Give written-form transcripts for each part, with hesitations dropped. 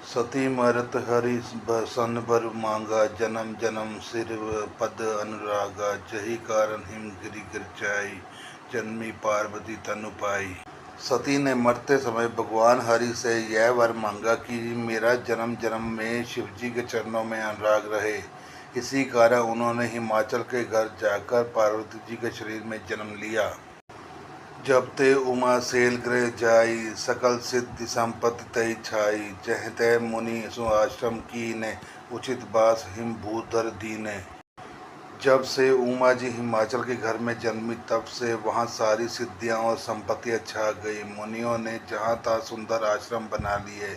सती मरत हरि सन बर मांगा। जन्म जन्म सिर पद अनुरागा। जही कारण हिम गिरि गिरचाई। जन्मी पार्वती तनु पाई। सती ने मरते समय भगवान हरि से यह वर मांगा कि मेरा जन्म जन्म में शिवजी के चरणों में अनुराग रहे। इसी कारण उन्होंने हिमाचल के घर जाकर पार्वती जी के शरीर में जन्म लिया। जब ते उमा सेल गृह जाई। सकल सिद्धि संपत्ति तय छाई। जह तय मुनि सु आश्रम कीने। उचित बास हिम भूधर दीने। जब से उमा जी हिमाचल के घर में जन्मी तब से वहाँ सारी सिद्धियाँ और संपत्तियाँ छा गई। मुनियों ने जहाँ तहाँ सुंदर आश्रम बना लिए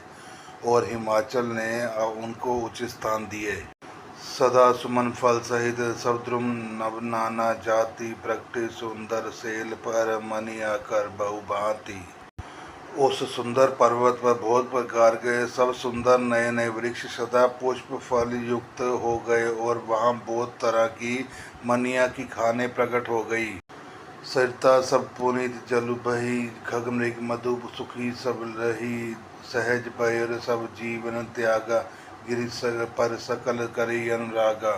और हिमाचल ने उनको उचित स्थान दिए। सदा सुमन फल सहित सद्रुम नव नाना जाति। प्रगति सुंदर सेल पर मनि आकर बहुभांति। उस सुंदर पर्वत पर बहुत प्रकार के सब सुंदर नए नए वृक्ष सदा पुष्प फल युक्त हो गए और वहाँ बहुत तरह की मनिया की खाने प्रकट हो गई। सरिता सब पुनीत जल बही। खग मृग मधु सुखी सब रही। सहज पयर सब जीवन त्यागा। गिरि पर सकल करी अनुरागा।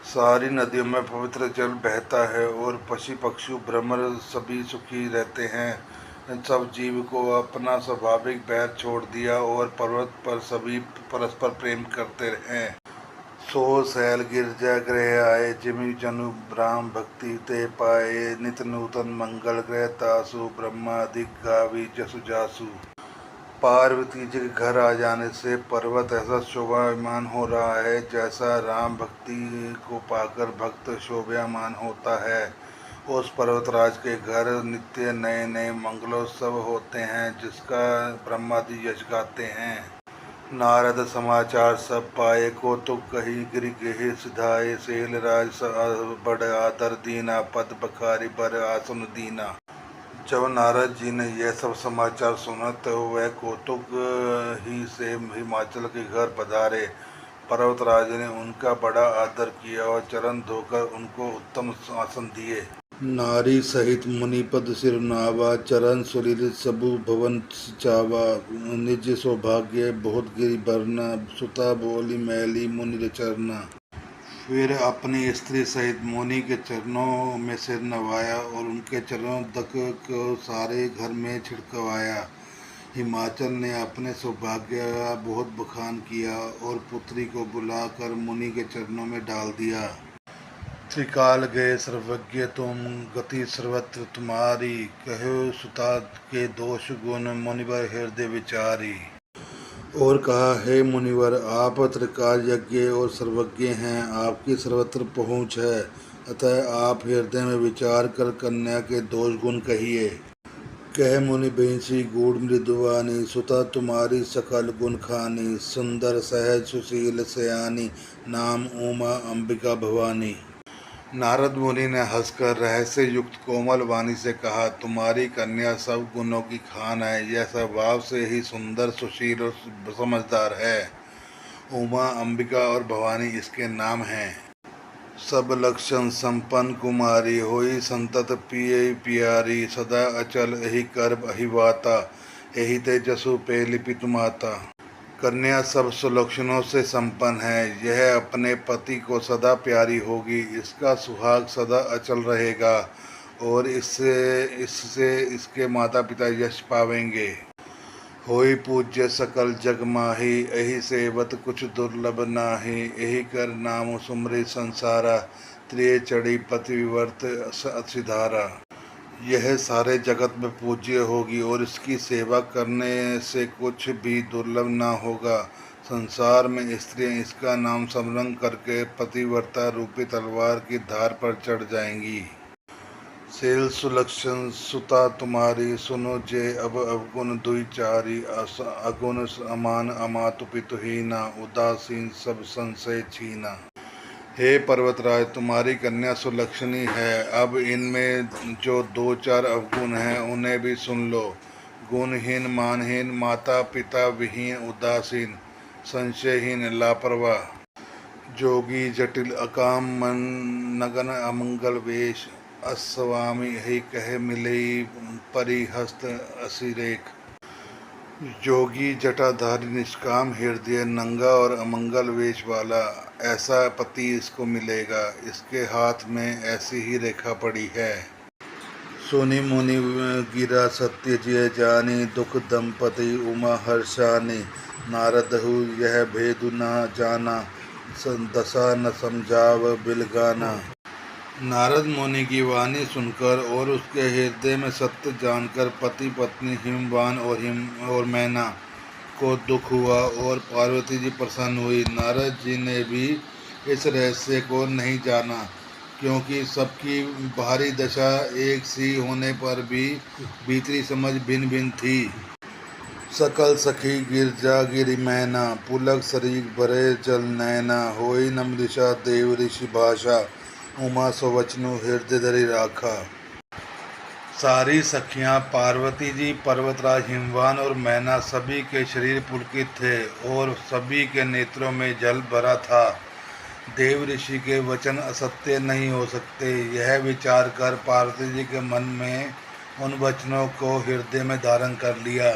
सारी नदियों में पवित्र जल बहता है और पशु पक्षी भ्रमर सभी सुखी रहते हैं। सब जीव को अपना स्वाभाविक बैर छोड़ दिया और पर्वत पर सभी परस्पर प्रेम करते हैं। सो शैल गिरजा गृह आए। जिमि जनु ब्राह्म भक्ति ते पाए। नित नूतन मंगल ग्रह तासु। ब्रह्मादिक गावी जसु जासु। पार्वती जी के घर आ जाने से पर्वत ऐसा शोभायमान हो रहा है जैसा राम भक्ति को पाकर भक्त शोभायमान होता है। उस पर्वतराज के घर नित्य नए नए मंगलोत्सव होते हैं जिसका ब्रह्मादि यश गाते हैं। नारद समाचार सब पाए। कौतुक कही गिरि गेहि सिधाए। सेल राज बड़ आदर दीना। पद बखारी बर आसन दीना। जब नारद जी ने यह सब समाचार सुना तो वह कौतुक ही से हिमाचल के घर पधारे। पर्वतराज ने उनका बड़ा आदर किया और चरण धोकर उनको उत्तम आसन दिए। नारी सहित मुनिपद सिर नावा। चरण सुलित सबु भवन चावा। निज सौभाग्य बहुत गिरि बरना। सुता बोली मैली मुनि चरना। फिर अपनी स्त्री सहित मुनि के चरणों में सिर नवाया और उनके चरणों तक को सारे घर में छिड़कवाया। हिमाचल ने अपने सौभाग्य का बहुत बखान किया और पुत्री को बुलाकर मुनि के चरणों में डाल दिया। त्रिकाल गए सर्वज्ञ तुम। गति सर्वत्र तुम्हारी। कहो सुता के दोष गुण मुनिवर हृदय विचारी। और कहा, हे मुनिवर, आप त्रिकाल यज्ञ और सर्वज्ञ हैं। आपकी सर्वत्र पहुँच है, अतः आप हृदय में विचार कर कन्या के दोष गुण कहिए। कह मुनि बेंसी गूढ़ मृदुवानी। सुता तुम्हारी सकल गुण खानी। सुंदर सहज सुशील सयानी। नाम उमा अंबिका भवानी। नारद मुनि ने हंसकर रहस्य युक्त कोमल वाणी से कहा, तुम्हारी कन्या सब गुणों की खान है। यह स्वभाव से ही सुंदर सुशील और समझदार है। उमा अंबिका और भवानी इसके नाम हैं। सब लक्षण संपन्न कुमारी। होई संतत पिय प्यारी। सदा अचल एहि कर्ब अहिवाता। एहि ते जसु पे लिपित माता। कन्या सब सुलक्षणों से संपन्न है। यह अपने पति को सदा प्यारी होगी। इसका सुहाग सदा अचल रहेगा और इससे इसके माता पिता यश पावेंगे। होई पूज्य सकल जग माही। एहि सेवत कुछ दुर्लभ नाही। एहि कर नाम सुमरि संसारा। त्रिय चढ़ी पति विवर्त सिधारा। यह सारे जगत में पूज्य होगी और इसकी सेवा करने से कुछ भी दुर्लभ ना होगा। संसार में स्त्रियां इसका नाम स्मरण करके पतिव्रता रूपी तलवार की धार पर चढ़ जाएंगी। सेल सुलक्षण सुता तुम्हारी। सुनो जे अब अवगुण दुई चारी। अगुण अमान अमातु पितुहीना। उदासीन सब संशय छीना। हे पर्वतराज, तुम्हारी कन्या सुलक्षणी है। अब इनमें जो दो चार अवगुण हैं उन्हें भी सुन लो। गुणहीन, मानहीन, माता पिता विहीन, उदासीन, संशयहीन, लापरवाह, जोगी, जटिल, अकाम, मन, नगन, अमंगल वेश, अस्वामी, ही कह मिलई परिहस्त असिरेख। योगी जटाधारी निष्काम हृदय नंगा और अमंगल वेश वाला, ऐसा पति इसको मिलेगा। इसके हाथ में ऐसी ही रेखा पड़ी है। सुनि मुनि गिरा सत्य जिय जानी, दुख दंपति उमा हर्षानी। नारदहु यह भेदु न जाना, दशा न समझाव बिलगाना। नारद मुनि की वाणी सुनकर और उसके हृदय में सत्य जानकर पति पत्नी हिमवान और मैना को दुख हुआ और पार्वती जी प्रसन्न हुई। नारद जी ने भी इस रहस्य को नहीं जाना, क्योंकि सबकी बाहरी दशा एक सी होने पर भी भीतरी समझ भिन्न भिन्न थी। सकल सखी गिरजा गिरि मैना, पुलक शरीर भरे जल नैना। होई न मृषा देव ऋषि भाषा, उमा स्ववचनु हृदय धरि राखा। सारी सखियां पार्वती जी, पर्वतराज हिमवान और मैना सभी के शरीर पुलकित थे और सभी के नेत्रों में जल भरा था। देव ऋषि के वचन असत्य नहीं हो सकते, यह विचार कर पार्वती जी के मन में उन वचनों को हृदय में धारण कर लिया।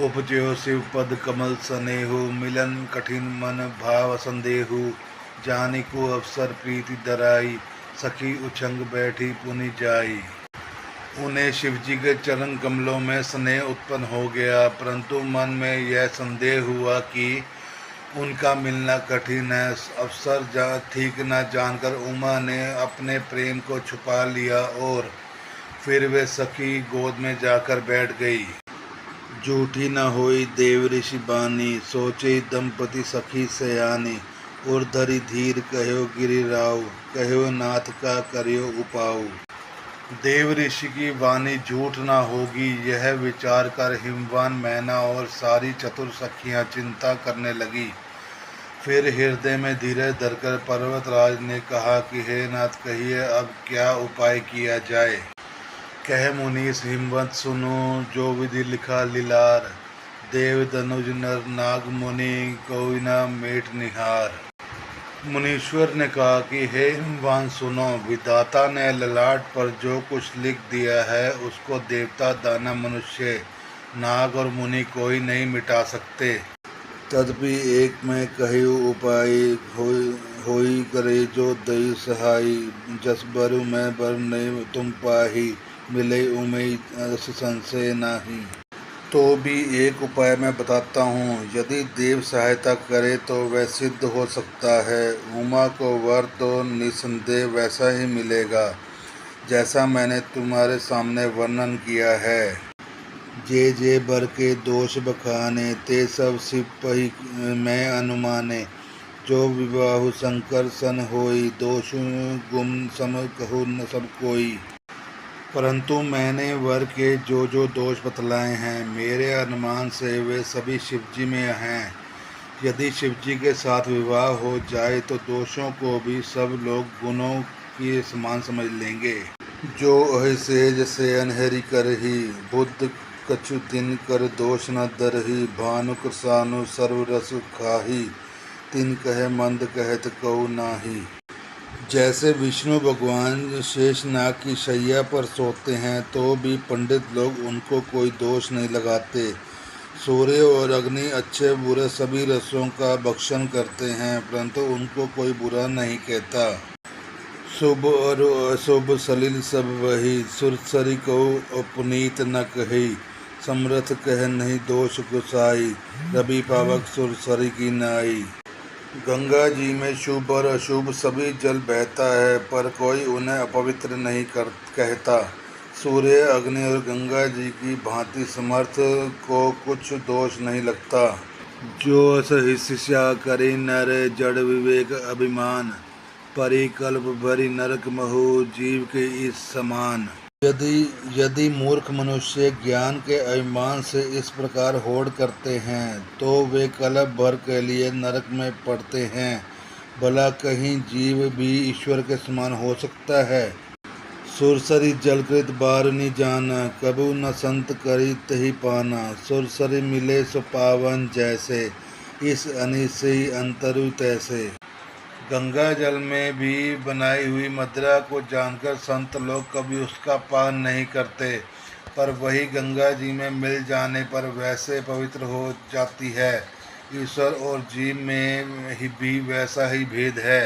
उपजयो शिव पद कमल सनेहु, मिलन कठिन मन भाव संदेहु। जानिको अवसर प्रीति दराई, सखी उछंग बैठी पुनि जाई। उन्हें शिवजी के चरण कमलों में स्नेह उत्पन्न हो गया, परंतु मन में यह संदेह हुआ कि उनका मिलना कठिन है। अवसर ठीक न जानकर उमा ने अपने प्रेम को छुपा लिया और फिर वे सखी गोद में जाकर बैठ गई। झूठी न होई देव ऋषि बानी, सोचे दंपति सखी सयानी। उर्धरि धीर कहो गिरिराव, कहो नाथ का करियो उपाऊ। देव ऋषि की वाणी झूठ ना होगी, यह विचार कर हिमवान मैना और सारी चतुर सखियां चिंता करने लगी। फिर हृदय में धीरज धरकर पर्वतराज ने कहा कि हे नाथ, कहिए अब क्या उपाय किया जाए। कह मुनीस हिमवत सुनो, जो विधि लिखा लीलार। देव धनुज नर नाग मुनि, कोई ना मेट निहार। मुनीश्वर ने कहा कि हे हिमवान सुनो, विधाता ने ललाट पर जो कुछ लिख दिया है उसको देवता, दानव, मनुष्य, नाग और मुनि कोई नहीं मिटा सकते। तदपि एक मैं कहूँ उपाय, होई करे जो दई सहाय। जस बरु मैं बर नहीं तुम पाही, मिले उम्मीद संशय नाही। तो भी एक उपाय मैं बताता हूँ, यदि देव सहायता करे तो वह सिद्ध हो सकता है। उमा को वर तो निसंदेह वैसा ही मिलेगा जैसा मैंने तुम्हारे सामने वर्णन किया है। जे जे बर के दोष बखाने, ते सब सिपहि मैं अनुमाने। जो विवाहु शंकर सन होई, दोष गुम सम कहु न सब कोई। परंतु मैंने वर के जो जो दोष बतलाए हैं, मेरे अनुमान से वे सभी शिवजी में हैं। यदि शिवजी के साथ विवाह हो जाए तो दोषों को भी सब लोग गुणों के समान समझ लेंगे। जो अहिसेज से अनहरी करही, बुद्ध कछु दिन कर दोष न दरही। भानु कृसानु सर्व रस खाही, तिन कहे मंद कहत कऊ नाही। जैसे विष्णु भगवान शेषनाग की शैया पर सोते हैं तो भी पंडित लोग उनको कोई दोष नहीं लगाते। सूर्य और अग्नि अच्छे बुरे सभी रसों का भक्षण करते हैं, परंतु उनको कोई बुरा नहीं कहता। शुभ और अशुभ सलिल सब वही, सुरसरी को अपनीत न कही। समर्थ कह नहीं दोष गुसाई, रवि पावक सुरसरी की नाई। गंगा जी में शुभ और अशुभ सभी जल बहता है, पर कोई उन्हें अपवित्र नहीं कहता। सूर्य, अग्नि और गंगा जी की भांति समर्थ को कुछ दोष नहीं लगता। जो असहिष्या करे नर, जड़ विवेक अभिमान। परिकल्प भरी नरक महु, जीव के इस समान। यदि मूर्ख मनुष्य ज्ञान के अभिमान से इस प्रकार होड़ करते हैं तो वे कल्प भर के लिए नरक में पड़ते हैं। भला कहीं जीव भी ईश्वर के समान हो सकता है। सुरसरी जलकृत बारुनि जाना, कबू न संत करी तही पाना। सुरसरी मिले सो पावन जैसे, इस अनिशई अंतरु तैसे। गंगा जल में भी बनाई हुई मदिरा को जानकर संत लोग कभी उसका पान नहीं करते। पर वही गंगा जी में मिल जाने पर वैसे पवित्र हो जाती है। ईश्वर और जीव में ही भी वैसा ही भेद है।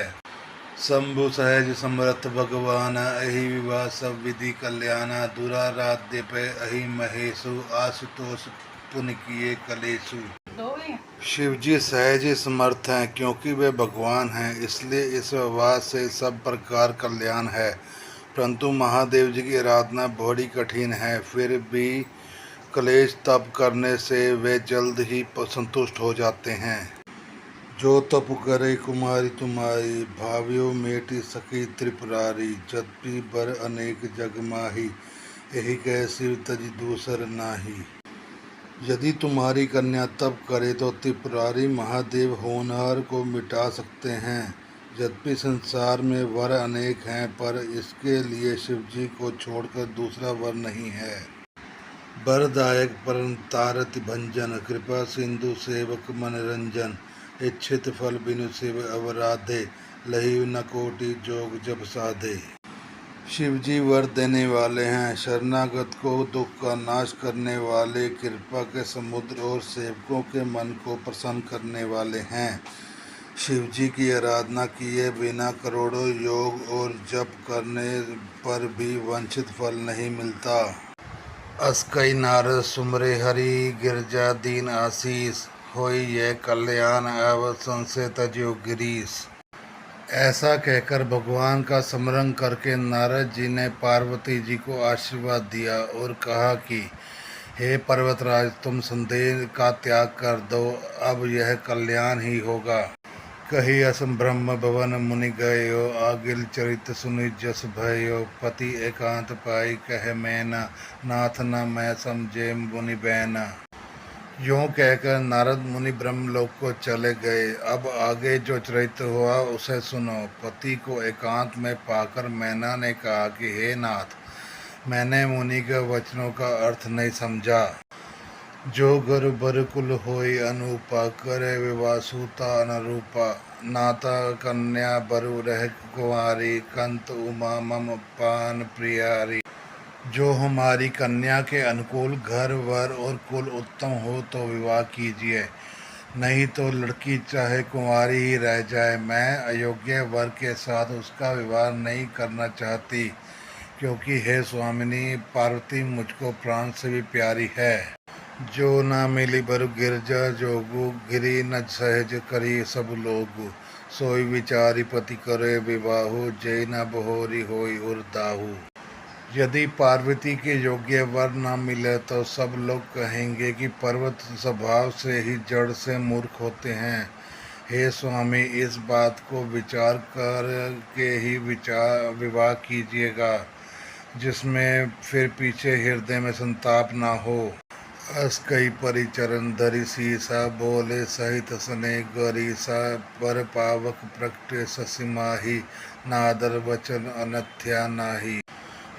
शंभु सहज समर्थ भगवान, अहि विवाह सब विधि कल्याणा, दुराराध्य पे अहि महेशु, आशुतोष पुन किए कलेशु। शिव जी सहज ही समर्थ हैं, क्योंकि वे भगवान हैं, इसलिए इस विवाह से सब प्रकार कल्याण है। परंतु महादेव जी की आराधना बड़ी कठिन है, फिर भी क्लेश तप करने से वे जल्द ही संतुष्ट हो जाते हैं। जो तप करे कुमारी तुम्हारी, भाव्यो मेटि सखी त्रिपुरारी, जद्पि बर अनेक जग माही, यही कह शिव तज दूसर नाही। यदि तुम्हारी कन्या तप करे तो त्रिपुरारी महादेव होनहार को मिटा सकते हैं। यद्यपि संसार में वर अनेक हैं, पर इसके लिए शिवजी को छोड़कर दूसरा वर नहीं है। वरदायक परम तारति भंजन, कृपा सिंधु सेवक मनरंजन, इच्छित फल बिनु शिव अवराधे, लही न कोटि जोग जब साधे। शिवजी वर देने वाले हैं, शरणागत को दुख का नाश करने वाले, कृपा के समुद्र और सेवकों के मन को प्रसन्न करने वाले हैं। शिवजी की आराधना किए बिना करोड़ों योग और जप करने पर भी वांछित फल नहीं मिलता। अस कई नारद सुमरे हरि, गिरजा दीन आशीष, होई यह कल्याण अब संशय तजो गिरीश। ऐसा कहकर भगवान का स्मरण करके नारद जी ने पार्वती जी को आशीर्वाद दिया और कहा कि हे पर्वतराज, तुम संदेह का त्याग कर दो, अब यह कल्याण ही होगा। कही अस ब्रह्म भवन मुनि गयो, आगिल चरित सुनि जस भयो, पति एकांत पाई कह मैना, नाथ न मैं समझे मुनि बैना। यूं कहकर नारद मुनि ब्रह्मलोक को चले गए। अब आगे जो चरित्र हुआ उसे सुनो। पति को एकांत में पाकर मैना ने कहा कि हे नाथ, मैंने मुनि के वचनों का अर्थ नहीं समझा। जो घर बर कुल होई अनूपा, करे विवाह सूता अनुरूपा, नाता कन्या बरु रह कुंवारी, कंत उमा मम पान प्रियारी। जो हमारी कन्या के अनुकूल घर वर और कुल उत्तम हो तो विवाह कीजिए, नहीं तो लड़की चाहे कुंवारी ही रह जाए। मैं अयोग्य वर के साथ उसका विवाह नहीं करना चाहती, क्योंकि हे स्वामिनी, पार्वती मुझको प्राण से भी प्यारी है। जो ना मिली बरु गिरजा जोगु, गिरी न सहज करी सब लोगु, सोई विचारी पति करे विवाहु, जय न बहोरी होई उर्दाहु। यदि पार्वती के योग्य वर न मिले तो सब लोग कहेंगे कि पर्वत स्वभाव से ही जड़ से मूर्ख होते हैं। हे स्वामी, इस बात को विचार कर के ही विवाह कीजिएगा, जिसमें फिर पीछे हृदय में संताप ना हो। अस कई परिचरण धरि सीसा, बोले सहित सने गरीसा, पर पावक प्रगटे ससिमाही, नादर वचन अनथ्या नाही।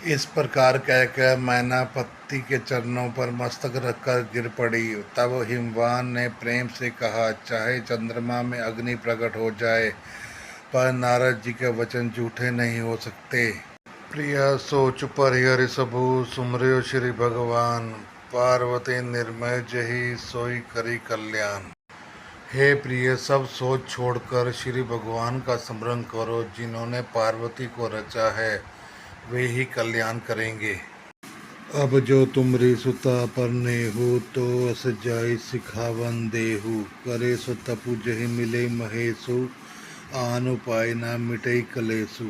इस प्रकार कहकर मैना पति के चरणों पर मस्तक रखकर गिर पड़ी। तब हिमवान ने प्रेम से कहा, चाहे चंद्रमा में अग्नि प्रकट हो जाए, पर नारद जी के वचन झूठे नहीं हो सकते। प्रिया सोच परिहर सबू, सुमरियो श्री भगवान, पार्वती निर्मय जही सोई करी कल्याण। हे प्रिय, सब सोच छोड़कर श्री भगवान का स्मरण करो, जिन्होंने पार्वती को रचा है, वे ही कल्याण करेंगे। अब जो तुमरी सुता परने हो, तो अस जाई सिखावन देहु, करे सो तपु जहि मिले महेशु, आन उपाय ना मिटई कलेसु।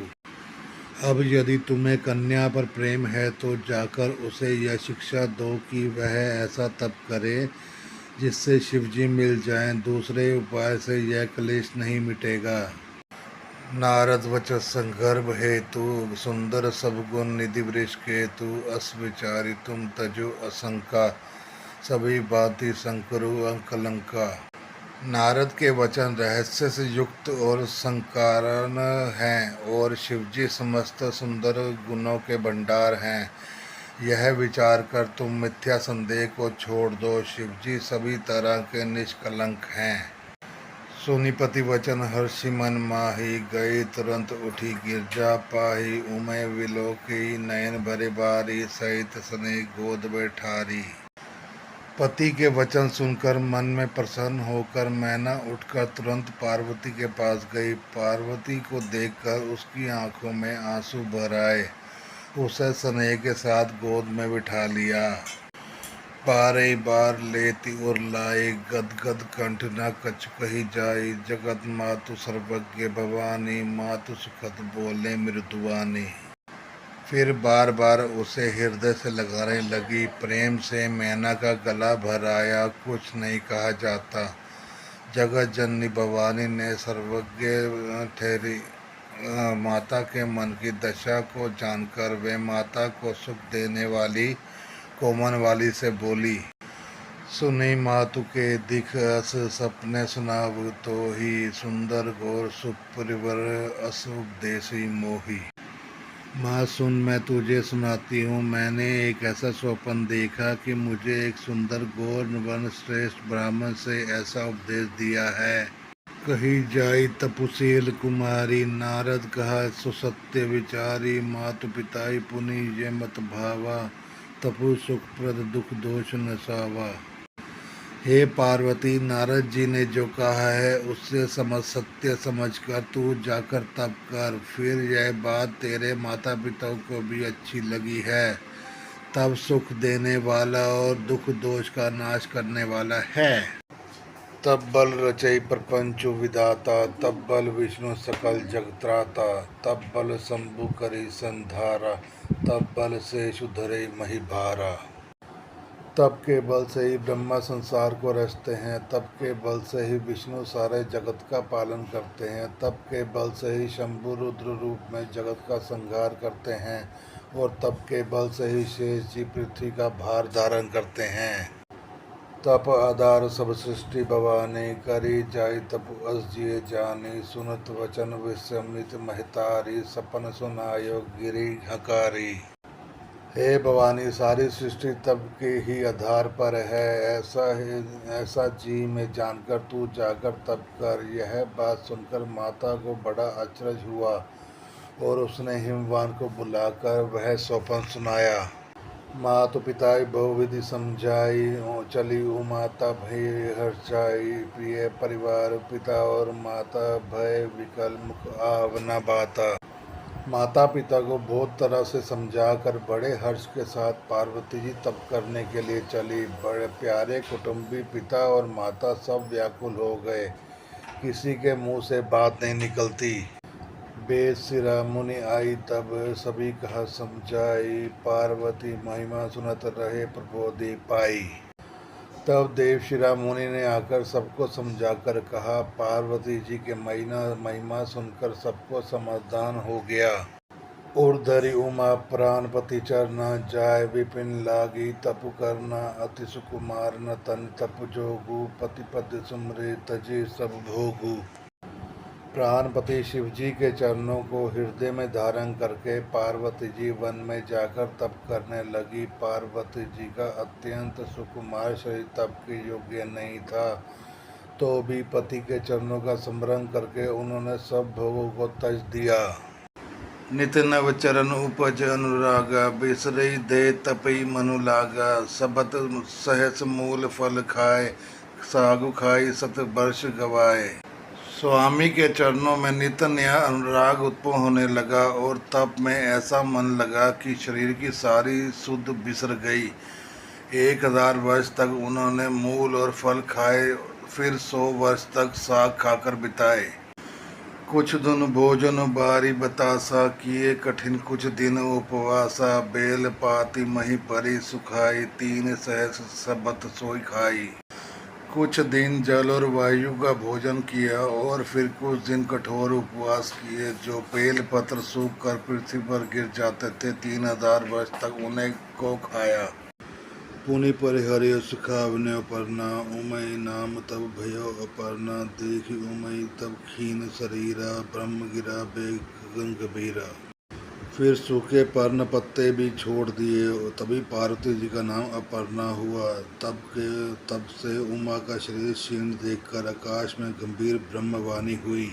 अब यदि तुम्हें कन्या पर प्रेम है तो जाकर उसे यह शिक्षा दो कि वह ऐसा तप करे जिससे शिवजी मिल जाएं, दूसरे उपाय से यह क्लेश नहीं मिटेगा। नारद वचस संगर्भ हेतु, सुंदर सब गुण निधि वृष केतु, अस विचारी तुम तजो असंका, सभी बाती संकरु अंकलंका। नारद के वचन रहस्य से युक्त और संकारण हैं, और शिवजी समस्त सुंदर गुणों के भंडार हैं। यह विचार कर तुम मिथ्या संदेह को छोड़ दो, शिवजी सभी तरह के निष्कलंक हैं। सोनीपति वचन हर्षि मन माही, गए तुरंत उठी गिरजा पाही। उमय विलोकी नयन भरे बारी, सहित स्नेह गोद बैठारी। पति के वचन सुनकर मन में प्रसन्न होकर मैना उठकर तुरंत पार्वती के पास गई। पार्वती को देखकर उसकी आंखों में आंसू भर आए। उसे स्नेह के साथ गोद में बिठा लिया। बारे बार लेती और लाई, गदगद कंठ न कछु कही जाई। जगत मातु सर्वज्ञ भवानी, मातु सुखद बोले मृदुवानी। फिर बार बार उसे हृदय से लगाने लगी। प्रेम से मैना का गला भर आया। कुछ नहीं कहा जाता। जगत जननी भवानी ने सर्वज्ञ ठहरी माता के मन की दशा को जानकर वे माता को सुख देने वाली कोमन वाली से बोली, सुनी मातु के दिख अस सपने सुनाव तो ही, सुंदर घोर सुपरिवर अस उपदेशी मोही। माँ सुन, मैं तुझे सुनाती हूँ। मैंने एक ऐसा स्वप्न देखा कि मुझे एक सुंदर गौर वन श्रेष्ठ ब्राह्मण से ऐसा उपदेश दिया है। कही जाई तपुशील कुमारी, नारद कहा सुसत्य विचारी। मातु पिताई पुनि ये मत भावा, तपु सुख प्रद दुख दोष नसावा। हे पार्वती, नारद जी ने जो कहा है उससे सत्य समझकर तू जाकर तप कर। फिर यह बात तेरे माता पिता को भी अच्छी लगी है। तब सुख देने वाला और दुख दोष का नाश करने वाला है। तब बल रचई प्रपंचु विधाता, तब बल विष्णु सकल जगत्राता। तब बल शंभु करी संधारा, तब बल से सुधरे महिभारा। तब के बल से ही ब्रह्मा संसार को रचते हैं। तब के बल से ही विष्णु सारे जगत का पालन करते हैं। तब के बल से ही शंभु रुद्र रूप में जगत का संहार करते हैं। और तब के बल से ही शेष जी पृथ्वी का भार धारण करते हैं। तप आधार सब सृष्टि भवानी, करी जाय तप अस जिए जानी। सुनत वचन विस्मृत महतारी, सपन सुनायो गिरी हकारी। हे भवानी, सारी सृष्टि तब के ही आधार पर है। ऐसा जी में जानकर तू जाकर तप कर। यह बात सुनकर माता को बड़ा अचरज हुआ और उसने हिमवान को बुलाकर वह स्वप्न सुनाया। मातु पिताई बहुविधि समझाई, चली माता भय हर्षाई। प्रिय परिवार पिता और माता भय विकल मुख आवना बाता। माता पिता को बहुत तरह से समझाकर बड़े हर्ष के साथ पार्वती जी तप करने के लिए चली। बड़े प्यारे कुटुंबी पिता और माता सब व्याकुल हो गए। किसी के मुंह से बात नहीं निकलती। बेद सिरा मुनि आई तब सभी कहा समझाई। पार्वती महिमा सुनत रहे प्रबोधि पाई। तब देवशिरा मुनि ने आकर सबको समझाकर कहा। पार्वती जी के महिमा सुनकर सबको समाधान हो गया। उर्धरी उमा प्राणपति चरना, जाय विपिन लागी तपु करना। अति सुकुमार न तन तप जोगु, पति पद सुमरे तजे सब भोगु। प्राणपति शिव जी के चरणों को हृदय में धारण करके पार्वती जी वन में जाकर तप करने लगी। पार्वती जी का अत्यंत सुकुमार शरीर तप के योग्य नहीं था, तो भी पति के चरणों का स्मरण करके उन्होंने सब भोगों को तज दिया। नित नव चरण उपज अनुरागा, बिसरई दे तपई मनु लागा। सबत सहस मूल फल खाए, सागु खाई सत वर्ष गवाए। स्वामी के चरणों में नित नया अनुराग उत्पन्न होने लगा और तप में ऐसा मन लगा कि शरीर की सारी सुध बिसर गई। 1000 वर्ष तक उन्होंने मूल और फल खाए, फिर 100 वर्ष तक साग खाकर बिताए। कुछ दिन भोजन बारी बतासा, किए कठिन कुछ दिन उपवासा। बेल पाती मही परी सुखाई, 3 सहस सबत सोई खाई। कुछ दिन जल और वायु का भोजन किया और फिर कुछ दिन कठोर उपवास किए, जो बेल पत्र सूख कर पृथ्वी पर गिर जाते थे। 3000 वर्ष तक उन्हें को खाया। पुनि परिहर्य सुखावने अपर्णा, उमय नाम तब भयो अपर्णा। देखी उमय तब खीन शरीरा, ब्रह्म गिरा बेग गंभीरा। फिर सूखे पर्ण पत्ते भी छोड़ दिए। तभी पार्वती जी का नाम अपर्णा हुआ। तब से उमा का शरीर क्षीण देखकर आकाश में गंभीर ब्रह्मवाणी हुई।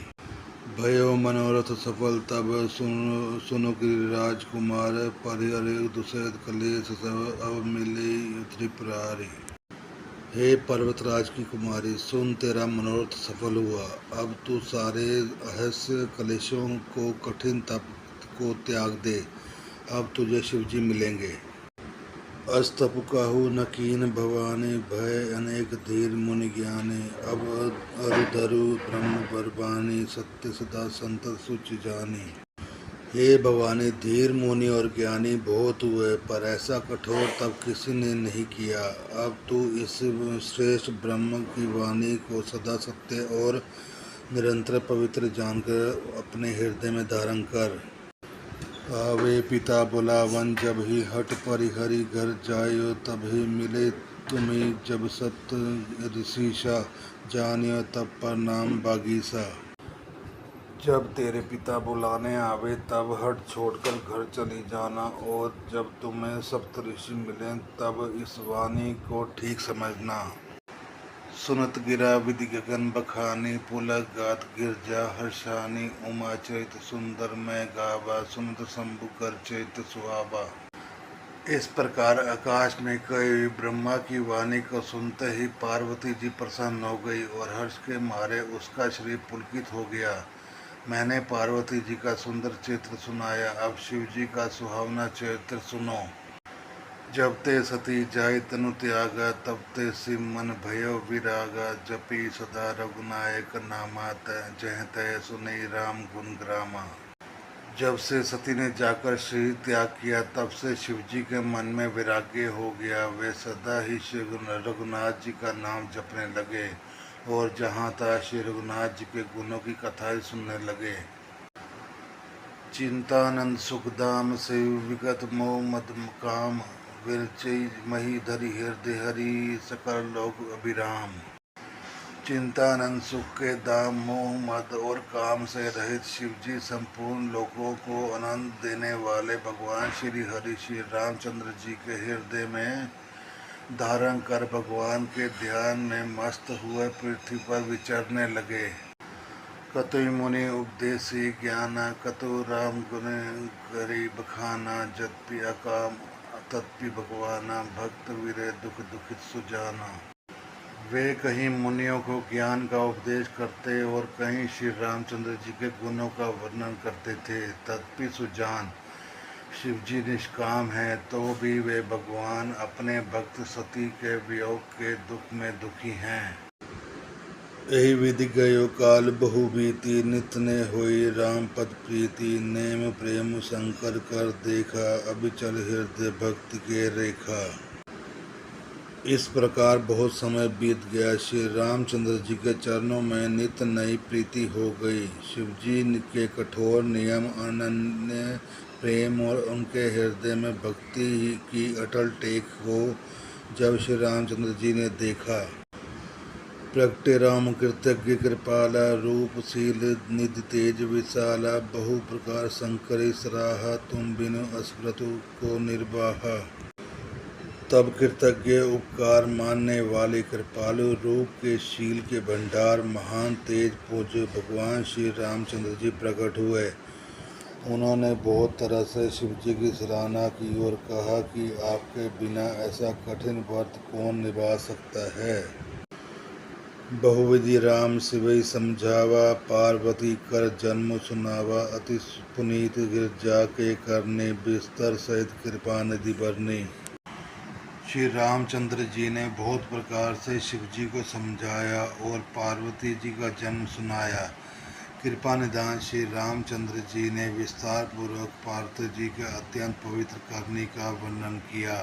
भयो मनोरथ सफल। तब सुनो गिरिराज कुमार, परिहर दुसैत कलेश सब अब मिले त्रिपुरारी। हे पर्वतराज की कुमारी, सुन तेरा मनोरथ सफल हुआ। अब तू सारे रहस्य कलेशों को, कठिन तप को त्याग दे। अब तुझे शिवजी मिलेंगे। अस्तप कहु न कीन भवानी, भय अनेक धीर मुनि ज्ञानी। अब अरुधरु ब्रह्म बरबानी, सत्य सदा संतत सुच जानी। हे भवानी, धीर मुनि और ज्ञानी बहुत हुए, पर ऐसा कठोर तब किसी ने नहीं किया। अब तू इस श्रेष्ठ ब्रह्म की वाणी को सदा सत्य और निरंतर पवित्र जानकर अपने हृदय में धारण कर। आवे पिता बुलावन, जब ही हट परिहरि घर जायो। तभी मिले तुम्हें जब सप्त ऋषिसा, जानियो तब पर नाम बागीसा। जब तेरे पिता बुलाने आवे तब हट छोड़कर घर चली जाना, और जब तुम्हें सप्तऋषि मिलें तब इस वाणी को ठीक समझना। सुनत गिरा विधि गगन बखानी, पुलक गात गिरजा हर्षानी। उमा चरित सुंदर मैं गावा, सुनत शंभु कर चरित सुहावा। इस प्रकार आकाश में कई ब्रह्मा की वाणी को सुनते ही पार्वती जी प्रसन्न हो गई और हर्ष के मारे उसका शरीर पुलकित हो गया। मैंने पार्वती जी का सुंदर चित्र सुनाया, अब शिव जी का सुहावना चरित्र सुनो। जब ते सती जाय तनु त्यागा, तब ते सिम मन भयो विरागा। जपी सदा रघुनायक नामा, जह तय सुनई राम गुण ग्रामा। जब से सती ने जाकर शरीर त्याग किया, तब से शिवजी के मन में वैराग्य हो गया। वे सदा ही श्री रघुनाथ जी का नाम जपने लगे और जहाँ था श्री रघुनाथ जी के गुणों की कथाएं सुनने लगे। चिंतानंद सुखदाम से विगत मोह मद काम, विरचई मही धरि हृदय हरि, सकल लोक अभिराम। चिंतानंद सुख के दाम, मोह मद और काम से रहित शिवजी संपूर्ण लोकों को आनंद देने वाले भगवान श्री हरि श्री रामचंद्र जी के हृदय में धारण कर भगवान के ध्यान में मस्त हुए पृथ्वी पर विचरने लगे। कतुई मुनि उपदेशी ज्ञाना, कतु राम गुण गरी बखाना। जत्पि अकाम तत्पि भगवाना, भक्त विरे दुख दुखित सुजाना। वे कहीं मुनियों को ज्ञान का उपदेश करते और कहीं श्री रामचंद्र जी के गुणों का वर्णन करते थे। तत्पि सुजान, शिवजी निष्काम हैं तो भी वे भगवान अपने भक्त सती के वियोग के दुख में दुखी हैं। यही विधि गयो काल बहु बीती, नित ने होई राम पद प्रीति। नेम प्रेम शंकर कर देखा, अभिचल हृदय भक्ति के रेखा। इस प्रकार बहुत समय बीत गया। श्री रामचंद्र जी के चरणों में नित नई प्रीति हो गई। शिवजी के कठोर नियम, अनन्य प्रेम और उनके हृदय में भक्ति की अटल टेक हो जब श्री रामचंद्र जी ने देखा। प्रगटे राम कृतज्ञ कृपाला, रूपशील निधि तेज विशाला। बहु प्रकार शंकरी सराहा, तुम बिनु अस्मृतु को निर्वाहा। तब कृतज्ञ उपकार मानने वाले कृपालु, रूप के शील के भंडार, महान तेज पूज्य भगवान श्री रामचंद्र जी प्रकट हुए। उन्होंने बहुत तरह से शिवजी की सराहना की और कहा कि आपके बिना ऐसा कठिन व्रत कौन निभा सकता है। बहुविधि राम शिवई समझावा, पार्वती कर जन्म सुनावा। अति पुनीत गिरजा के करने, बिस्तर सहित कृपा निधि बरनी। श्री रामचंद्र जी ने बहुत प्रकार से शिवजी को समझाया और पार्वती जी का जन्म सुनाया। कृपा निधान श्री रामचंद्र जी ने विस्तार पूर्वक पार्वती जी के अत्यंत पवित्र करने का वर्णन किया।